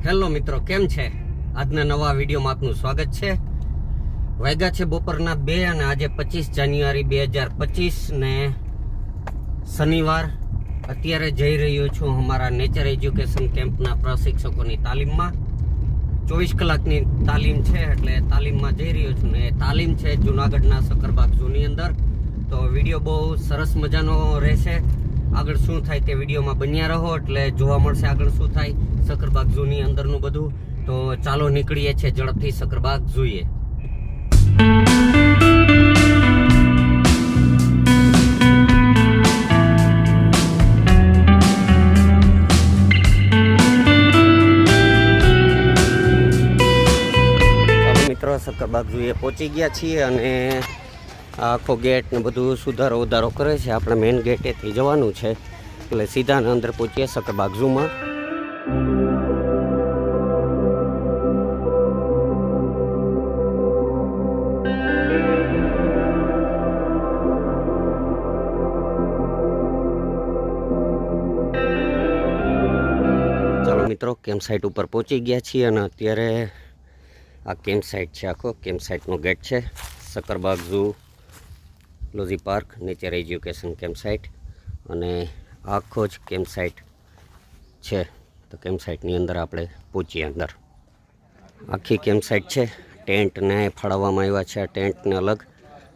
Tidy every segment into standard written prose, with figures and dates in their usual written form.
Hello મિત્રો, કેમ છે? આજના નવા વિડીયોમાં આપનું સ્વાગત છે। વાગ્યા છે બપોરના 2 અને આજે 25 જાન્યુઆરી 2025 ને શનિવાર। અત્યારે જઈ રહ્યો છું અમારા નેચર એજ્યુકેશન કેમ્પના પ્રશિક્ષકોની તાલીમમાં। 24 કલાકની તાલીમ છે, એટલે તાલીમમાં જઈ રહ્યો છું ને તાલીમ છે જૂનાગઢના સકરબાગ ઝૂની અંદર। તો વિડીયો બહુ સરસ મજાનો રહેશે। આગળ શું થાય તે વિડીયોમાં બન્યા રહો, એટલે જોવા મળશે આગળ શું થાય સકરબાગ ઝૂની અંદરનું બધું। તો ચાલો નીકળીએ છીએ ઝડપથી સકરબાગ ઝૂએ। મિત્રો સકરબાગ ઝૂએ પહોંચી ગયા છીએ અને આખો ગેટ ને બધું સુધારો ઉધારો કરે છે। આપણે મેઇન ગેટેથી જવાનું છે, એટલે સીધા અંદર પહોંચીએ સકરબાગ ઝૂમાં। ચાલો મિત્રો, કેમ્પ સાઇટ ઉપર પહોંચી ગયા છીએ અને અત્યારે આ કેમ્પ સાઇટ છે, આખો કેમ્પ સાઇટનો ગેટ છે। Sakkarbaug zoological park nature education camp site, અને આખો જ કેમ્પ સાઇટ છે। તો કેમ્પ સાઇટની અંદર આપણે પહોંચીએ અંદર। આખી કેમ્પ સાઇટ છે, ટેન્ટને ફાળવવામાં આવ્યા છે। આ ટેન્ટને અલગ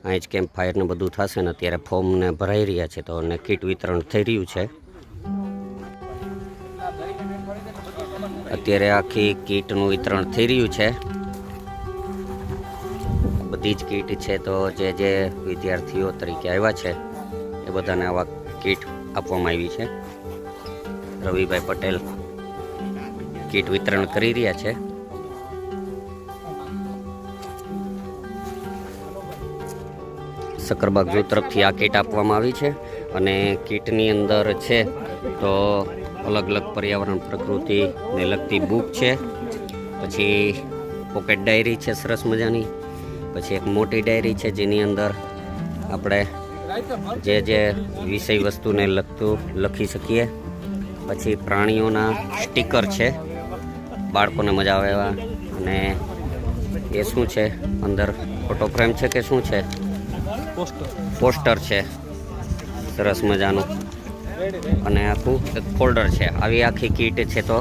અહીં જ કેમ્પ ફાયરને બધું થશે ને અત્યારે ફોર્મને ભરાઈ રહ્યા છે, તો અને કીટ વિતરણ થઈ રહ્યું છે। અત્યારે આખી કીટનું વિતરણ થઈ રહ્યું છે। બધી જ કીટ છે, તો જે વિદ્યાર્થીઓ તરીકે આવ્યા છે એ બધાને આવા કીટ આપવામાં આવી છે। રવિભાઈ પટેલ કીટ વિતરણ કરી રહ્યા છે। સકરબાગ ઝૂ તરફથી આ કીટ આપવામાં આવી છે, અને કીટની અંદર છે તો અલગ અલગ પર્યાવરણ પ્રકૃતિને લગતી બુક છે, પછી પોકેટ ડાયરી છે સરસ મજાની, પછી એક મોટી ડાયરી છે જેની અંદર આપણે જે વિષય વસ્તુને લગતું લખી શકીએ। પછી પ્રાણીઓના સ્ટીકર છે, બાળકોને મજા આવે એવા। અને એ શું છે, અંદર ફોટો ફ્રેમ છે કે શું છે, પોસ્ટર છે સરસ મજાનું, અને આખું એક ફોલ્ડર છે। આવી આખી કીટ છે તો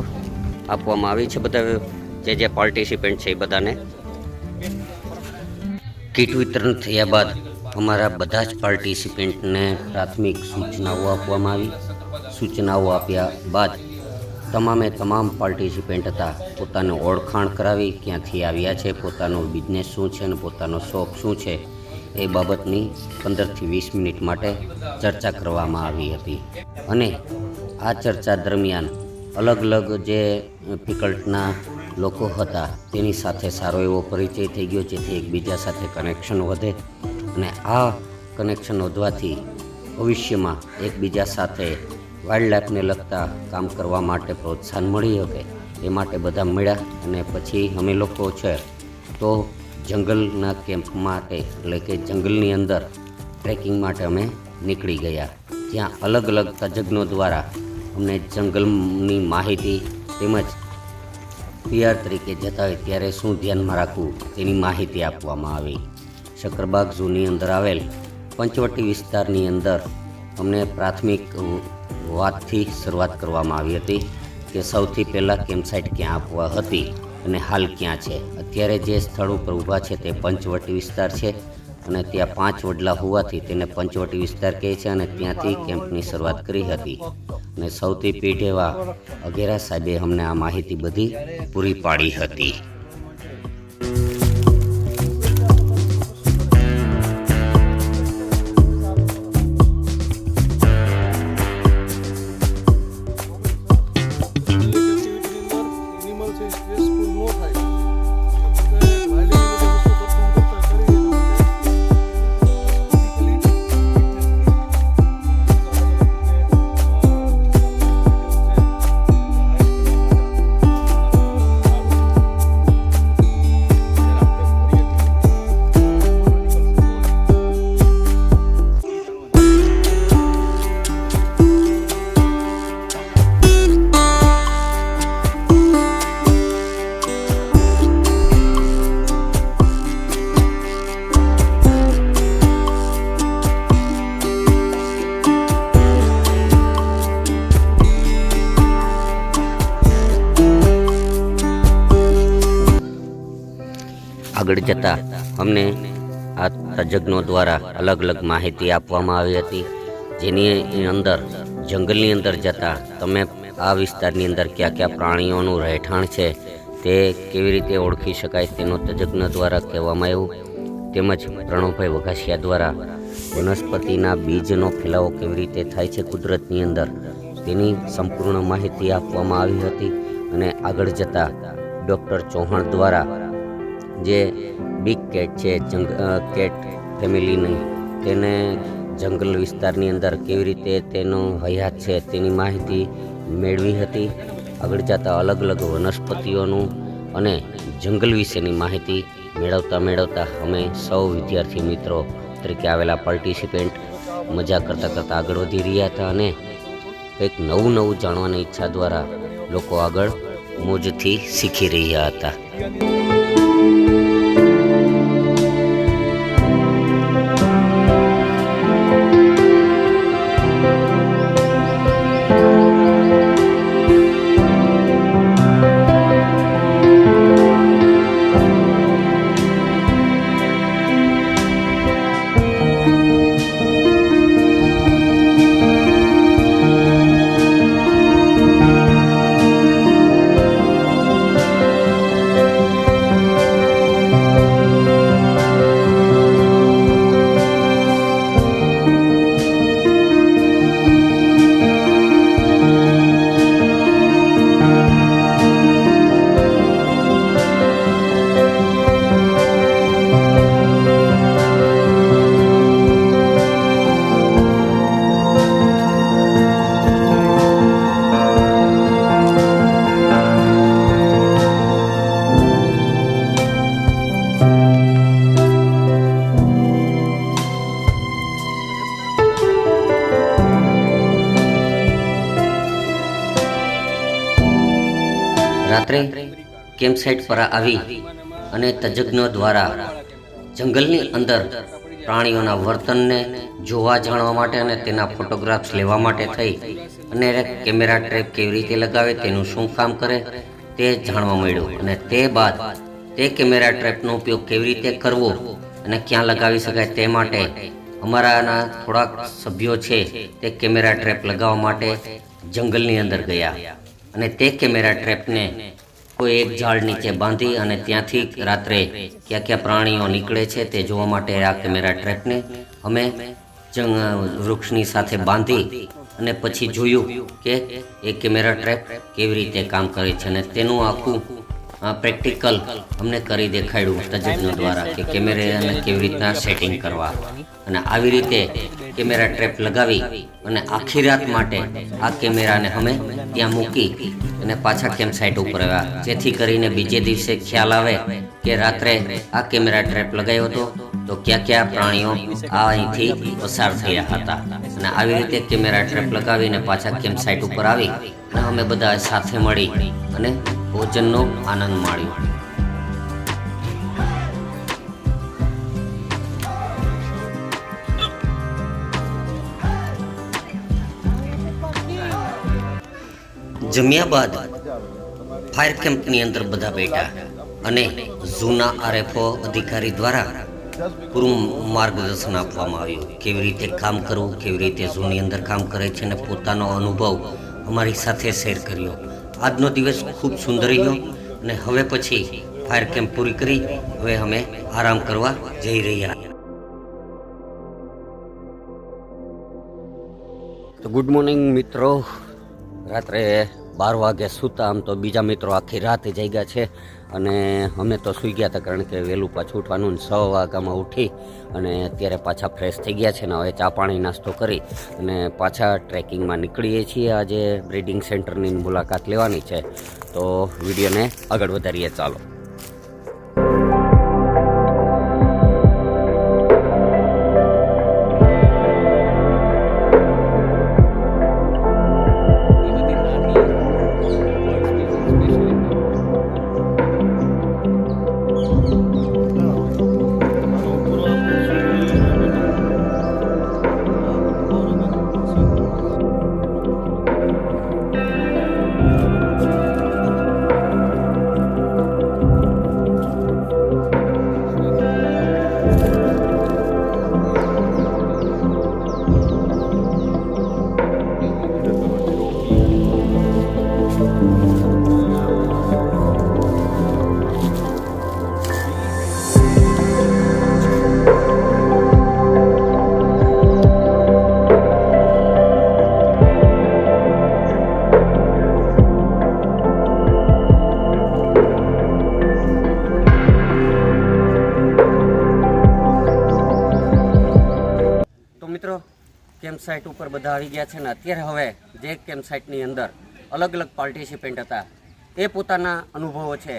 આપવામાં આવી છે બધા જે પાર્ટિસિપન્ટ છે એ બધાને। કીટ વિતરણ થયા બાદ અમારા બધા જ પાર્ટિસિપન્ટને પ્રાથમિક સૂચનાઓ આપવામાં આવી। સૂચનાઓ આપ્યા બાદ તમામ પાર્ટિસિપન્ટ હતા પોતાને ઓળખાણ કરાવી, ક્યાંથી આવ્યા છે, પોતાનો બિઝનેસ શું છે અને પોતાનો શોખ શું છે એ બાબતની 15 થી 20 મિનિટ માટે ચર્ચા કરવામાં આવી હતી। અને આ ચર્ચા દરમિયાન અલગ અલગ જે ફેકલ્ટીના લોકો હતા તેની સાથે સારો એવો પરિચય થઈ ગયો, જેથી એકબીજા સાથે કનેક્શન વધે, અને આ કનેક્શન વધવાથી ભવિષ્યમાં એકબીજા સાથે વાઇલ્ડ લાઈફને લગતા કામ કરવા માટે પ્રોત્સાહન મળી શકે એ માટે બધા મળ્યા। અને પછી અમે લોકો છે તો જંગલના કેમ્પ માટે, એટલે કે જંગલની અંદર ટ્રેકિંગ માટે અમે નીકળી ગયા, જ્યાં અલગ અલગ તજજ્ઞો દ્વારા અમને જંગલની માહિતી તેમજ પીઆર તરીકે જતા હોય ત્યારે શું ધ્યાનમાં રાખવું તેની માહિતી આપવામાં આવી। સકરબાગ ઝૂની અંદર આવેલ પંચવટી વિસ્તારની અંદર અમને પ્રાથમિક વાતથી શરૂઆત કરવામાં આવી હતી કે સૌથી પહેલાં કેમ્પ સાઇટ ક્યાં આપવા હતી અને હાલ ક્યાં છે। અત્યારે જે સ્થળ ઉપર ઊભા છે તે પંચવટી વિસ્તાર છે, અને ત્યાં 5 વડલા હોવાથી તેને પંચવટી વિસ્તાર કહે છે, અને ત્યાંથી કેમ્પની શરૂઆત કરી હતી। અને સૌથી પીઢ એવા અઘેરા સાહેબે અમને આ માહિતી બધી પૂરી પાડી હતી। આગળ જતાં અમને આ તજજ્ઞો દ્વારા અલગ અલગ માહિતી આપવામાં આવી હતી, જેની અંદર જંગલની અંદર જતાં તમે આ વિસ્તારની અંદર કયા કયા પ્રાણીઓનું રહેઠાણ છે તે કેવી રીતે ઓળખી શકાય તેનો તજજ્ઞ દ્વારા કહેવામાં આવ્યું. તેમજ પ્રણવભાઈ વઘાસિયા દ્વારા વનસ્પતિના બીજનો ફેલાવો કેવી રીતે થાય છે કુદરતની અંદર તેની સંપૂર્ણ માહિતી આપવામાં આવી હતી. અને આગળ જતાં ડૉક્ટર ચૌહાણ દ્વારા જે બિગ કેટ છે કેટ ફેમિલીની તેને જંગલ વિસ્તારની અંદર કેવી રીતે તેનો હયાત છે તેની માહિતી મેળવી હતી. આગળ જતાં અલગ અલગ વનસ્પતિઓનું અને જંગલ વિશેની માહિતી મેળવતા અમે સૌ વિદ્યાર્થી મિત્રો તરીકે આવેલા પાર્ટિસિપેન્ટ મજા કરતાં આગળ વધી રહ્યા હતા અને કંઈક નવું જાણવાની ઈચ્છા દ્વારા લોકો આગળ મોજથી શીખી રહ્યા હતા. રાત્રે કેમ્પ સાઇટ પર આવી અને તજજ્ઞો દ્વારા જંગલની અંદર પ્રાણીઓના વર્તનને જોવા જાણવા માટે અને તેના ફોટોગ્રાફ્સ લેવા માટે થઈ અને કેમેરા ટ્રેપ કેવી રીતે લગાવે તેનું શું કામ કરે તે જાણવા મળ્યું. અને તે બાદ તે કેમેરા ટ્રેપનો ઉપયોગ કેવી રીતે કરવો અને ક્યાં લગાવી શકાય તે માટે અમારાના થોડાક સભ્યો છે તે કેમેરા ટ્રેપ લગાવવા માટે જંગલની અંદર ગયા અને તે કેમેરા ટ્રેપને કોઈ એક ઝાડ નીચે બાંધી અને ત્યાંથી રાત્રે કયા કયા પ્રાણીઓ નીકળે છે તે જોવા માટે આ કેમેરા ટ્રેપને અમે વૃક્ષની સાથે બાંધી અને પછી જોયું કે એ કેમેરા ટ્રેપ કેવી રીતે કામ કરે છે અને તેનું આખું પ્રેક્ટિકલ અમને કરી દેખાડ્યું તજજ્ઞો દ્વારા કે કેમેરાને કેવી રીતના સેટિંગ કરવા. અને આવી રીતે કેમેરા ટ્રેપ લગાવી અને આખી રાત માટે આ કેમેરાને અમે ત્યાં મૂકી અને પાછા કેમ્પ સાઇટ ઉપર આવ્યા, જેથી કરીને બીજે દિવસે ખ્યાલ આવે કે રાત્રે આ કેમેરા ટ્રેપ લગાવ્યો હતો તો કયા કયા પ્રાણીઓ અહીંથી પસાર થયા હતા. અને આવી રીતે કેમેરા ટ્રેપ લગાવીને પાછા કેમ્પ સાઇટ ઉપર આવી અને અમે બધા સાથે મળી અને ભોજનનો આનંદ માણ્યો. જમ્યા બાદ ફાયર કેમ્પની અંદર બધા બેઠા અને જૂના આરએફઓ અધિકારી દ્વારા પૂરું માર્ગદર્શન આપવામાં આવ્યું, કેવી રીતે કામ કરવું, કેવી રીતે ઝૂની અંદર કામ કરે છે અને પોતાનો અનુભવ અમારી સાથે શેર કર્યો. આજનો દિવસ ખૂબ સુંદર રહ્યો અને હવે પછી ફાયર કેમ્પ પૂરી કરી હવે અમે આરામ કરવા જઈ રહ્યા. તો ગુડ મોર્નિંગ મિત્રો. રાત્રે 12 વાગે સૂતા, આમ તો બીજા મિત્રો આખી રાત જાગ્યા છે અને અમે તો સૂઈ ગયા હતા કારણ કે વહેલું પાછું ઉઠવાનું. 6 વાગ્યામાં ઉઠી અને અત્યારે પાછા ફ્રેશ થઈ ગયા છે ને હવે ચા પાણી નાસ્તો કરી અને પાછા ટ્રેકિંગમાં નીકળીએ છીએ. આજે બ્રીડિંગ સેન્ટરની મુલાકાત લેવાની છે, તો વિડીયોને આગળ વધારીએ. ચાલો. કેમ્પ સાઇટ ઉપર બધા આવી ગયા છે ને અત્યારે હવે જે કેમ્પ સાઇટની અંદર અલગ અલગ પાર્ટિસિપેન્ટ હતા એ પોતાના અનુભવો છે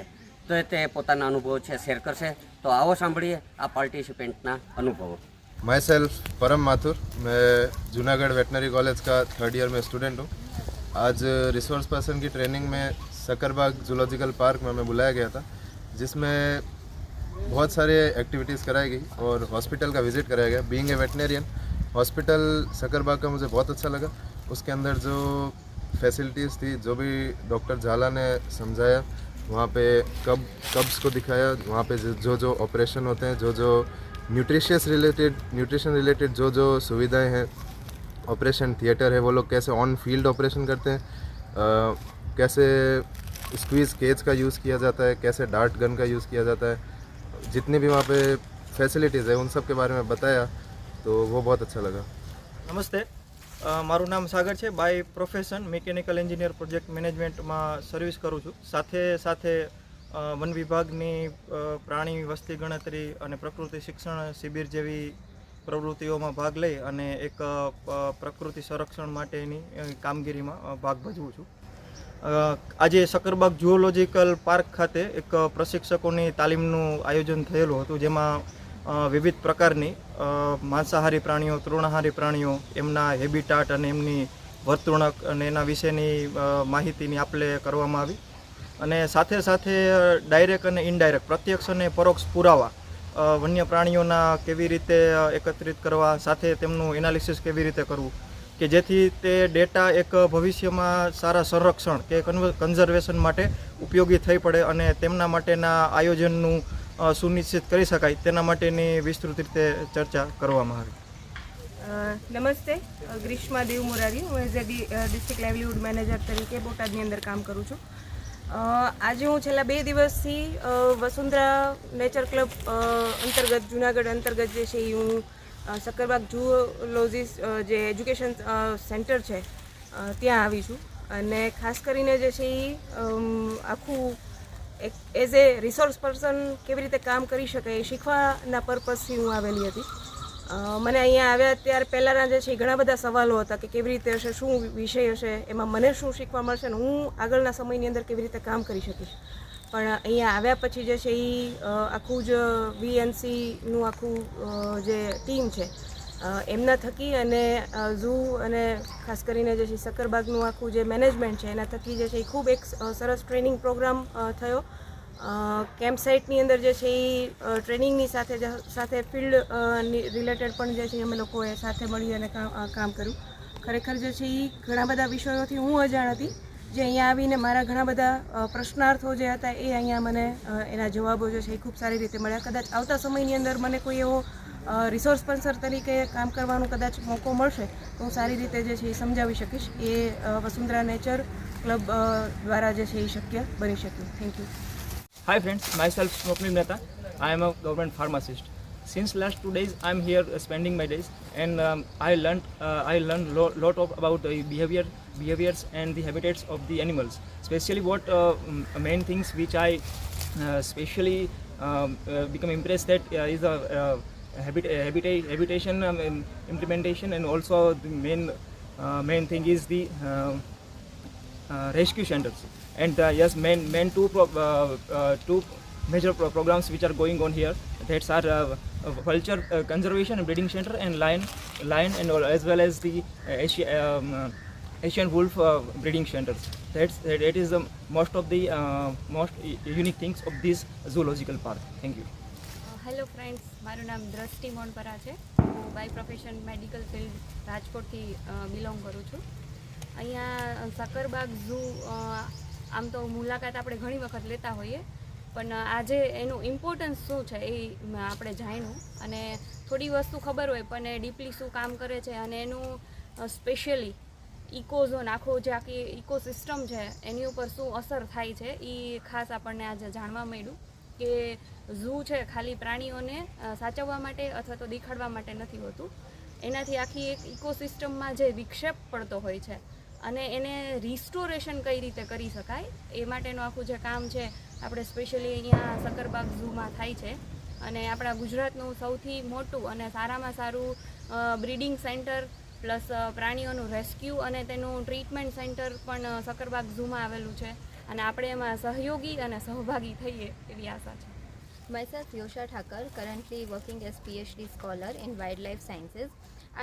તો તે પોતાના અનુભવો છે શેર કરશે. તો આવો સાંભળીએ આ પાर्टिसिपेंटना अनुभव. माई सेल्फ परम माथुर, मैं जूनागढ़ वेटनरी कॉलेज का 3rd ईयर में स्टूडेंट हूँ. आज रिसोर्स पर्सन की ट्रेनिंग में सकरबाग जूलॉजिकल पार्क में हमें बुलाया गया था, जिसमें बहुत सारे एक्टिविटीज़ कराई गई और हॉस्पिटल का विज़िट कराया गया. बीइंग ए वेटनरियन, हॉस्पिटल सकरबाग का मुझे बहुत अच्छा लगा. उसके अंदर जो फैसिलिटीज़ थी, जो भी डॉक्टर झाला ने समझाया, वहाँ पे कब्ज़ को दिखाया, वहाँ पे जो जो ऑपरेशन होते हैं, जो जो न्यूट्रिशन रिलेटेड जो जो सुविधाएं हैं, ऑपरेशन थिएटर है, वो लोग कैसे ऑन फील्ड ऑपरेशन करते हैं, कैसे स्क्वीज़ केज का यूज़ किया जाता है, कैसे डार्ट गन का यूज़ किया जाता है, जितनी भी वहाँ पे फैसिलिटीज़ है उन सब के बारे में बताया, तो वो बहुत अच्छा लगा. नमस्ते, मारू नाम सागर है. By profession mechanical engineer project management में सर्विस करूँ छूँ. साथे साथे वन विभागनी प्राणी वस्ती गणतरी और प्रकृति शिक्षण शिबिर जेवी प्रवृत्तिओं में भाग लई अने एक प्रकृति संरक्षण माटेनी कामगीरी में भाग भजवुं छूं. आज सकरबाग जूओलॉजिकल पार्क खाते एक प्रशिक्षकोनी तालीमનું आयोजन થયેલું હતું, જેમાં વિવિધ પ્રકારની માંસાહારી પ્રાણીઓ, તૃણાહારી પ્રાણીઓ, એમના હેબિટાટ અને એમની વર્તણૂક અને એના વિશેની માહિતીની આપલે કરવામાં આવી. અને સાથે સાથે ડાયરેક્ટ અને ઇનડાયરેક્ટ, પ્રત્યક્ષ અને પરોક્ષ પુરાવા વન્ય પ્રાણીઓના કેવી રીતે એકત્રિત કરવા, સાથે તેમનું એનાલિસિસ કેવી રીતે કરવું કે જેથી તે ડેટા એક ભવિષ્યમાં સારા સંરક્ષણ કે કન્ઝર્વેશન માટે ઉપયોગી થઈ પડે અને તેમના માટેના આયોજનનું સુનિશ્ચિત કરી શકાય તેના માટેની વિસ્તૃત રીતે ચર્ચા કરવામાં આવી. નમસ્તે, ગ્રીષ્મા દેવ મોરારી. હું as a district livelihood manager તરીકે બોટાદની અંદર કામ કરું છું. આજે હું છેલ્લા 2 દિવસથી વસુંધરા નેચર ક્લબ અંતર્ગત જૂનાગઢ અંતર્ગત જે છે એ હું सकरबाग जूओलॉजिस्ट जे एज्युकेशन सेंटर है ત્યાં આવી છું. અને ખાસ કરીને જે છે એ આખું એક એઝ એ રિસોર્સ પર્સન કેવી રીતે કામ કરી શકાય એ શીખવાના પર્પઝથી હું આવેલી હતી. મને અહીંયા આવ્યા ત્યાર પહેલાંના જે છે ઘણા બધા સવાલો હતા કે કેવી રીતે હશે, શું વિષય હશે, એમાં મને શું શીખવા મળશે ને હું આગળના સમયની અંદર કેવી રીતે કામ કરી શકીશ. પણ અહીંયા આવ્યા પછી જે છે એ આખું જ VNCનું આખું જે ટીમ છે એમના થકી અને ઝૂ અને ખાસ કરીને જે છે સક્કરબાગનું આખું જે મેનેજમેન્ટ છે એના થકી જે છે એ ખૂબ એક સરસ ટ્રેનિંગ પ્રોગ્રામ થયો. કેમ્પ સાઇટની અંદર જે છે એ ટ્રેનિંગની સાથે સાથે ફિલ્ડ રિલેટેડ પણ જે છે અમે લોકોએ સાથે મળી અને કામ કર્યું. ખરેખર જે છે એ ઘણા બધા વિષયોથી હું અજાણ હતી, જે અહીંયા આવીને મારા ઘણા બધા પ્રશ્નાર્થો જે હતા એ અહીંયા મને એના જવાબો જે છે એ ખૂબ સારી રીતે મળ્યા. કદાચ આવતા સમયની અંદર મને કોઈ એવો રિસોર્સ પર્સન તરીકે કામ કરવાનો કદાચ મોકો મળશે તો હું સારી રીતે જે છે એ સમજાવી શકીશ. એ વસુંધરા નેચર ક્લબ દ્વારા જે છે એ શક્ય બની શક્યું. Thank you. Hi friends, myself Swapnil Mehta. I am a government pharmacist. Since last 2 days I am here spending my days and I learned lot of about the behaviors and the habitats of the animals. Especially what main things which I especially become impressed that is the habitation implementation, and also the main thing is the rescue centers. And yes, main two major programs which are going on here. That's are vulture conservation and breeding center and lion and as well as the Asian wolf breeding centers. That is the most of the most unique things of this zoological park. Thank you. Hello friends, મારું નામ દ્રષ્ટિ મોનપરા છે. હું by profession medical field રાજકોટથી belong કરું છું. અહીંયા Sakkarbaug zoo આમ તો મુલાકાત આપણે ઘણી વખત લેતા હોઈએ, પણ આજે એનું ઇમ્પોર્ટન્સ શું છે એ આપણે જાણ્યું અને થોડી વસ્તુ ખબર હોય પણ એ ડીપલી શું કામ કરે છે અને એનું સ્પેશિયલી ઇકોઝોન આખો જે આખી ઇકોસિસ્ટમ છે એની ઉપર શું અસર થાય છે એ ખાસ આપણને આજે જાણવા મળ્યું કે ઝૂ છે ખાલી પ્રાણીઓને સાચવવા માટે અથવા તો દેખાડવા માટે નથી હોતું, એનાથી આખી એક ઇકોસિસ્ટમમાં જે વિક્ષેપ પડતો હોય છે અને એને રિસ્ટોરેશન કઈ રીતે કરી શકાય એ માટેનું આખું જે કામ છે આપણે સ્પેશિયલી અહીંયા સક્કરબાગ ઝૂમાં થાય છે. અને આપણા ગુજરાતનું સૌથી મોટું અને સારામાં સારું બ્રીડિંગ સેન્ટર પ્લસ પ્રાણીઓનું રેસ્ક્યુ અને તેનું ટ્રીટમેન્ટ સેન્ટર પણ સકરબાગ ઝૂમાં આવેલું છે અને આપણે એમાં સહયોગી અને સહભાગી થઈએ એવી આશા છે. Myself Yosha Thakur, currently working as PhD scholar in wildlife sciences.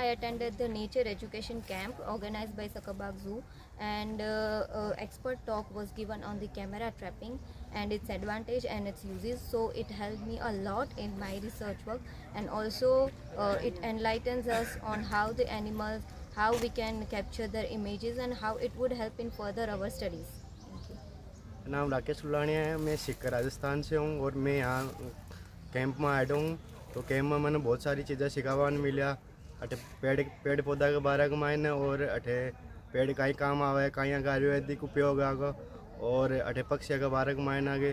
I attended the nature education camp organized by Sakarbag Zoo, and expert talk was given on the camera trapping and its advantage and its uses. So it helped me a lot in my research work, and also it enlightens us on how the animals, how we can capture their images and how it would help in further our studies. नाम राकेश लुलानिया है. मैं सिक्का राजस्थान से हूँ और मैं यहाँ camp में आया हूँ. तो कैंप में मैंने बहुत सारी चीज़ें सिखावन मिला. अटे पेड़ पौधा के बारे में मायने और अटे पेड़ कहीं काम आवे, कहीं आयुर्वेदिक उपयोग आगे, और अटे पक्षी के बारे में मायने आगे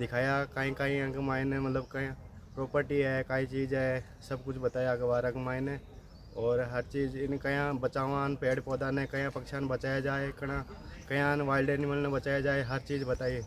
दिखाया. कहीं कहीं के मायने मतलब कहीं प्रॉपर्टी है, कई चीज़ है, सब कुछ बताया के बारे में मायने. और हर चीज़ इन कहीं बचावान पेड़ पौधा ने कहीं पक्षियां बचाया जाए, कहीं वाइल्ड एनिमल ने बचाया जाए, हर चीज़ बताइए.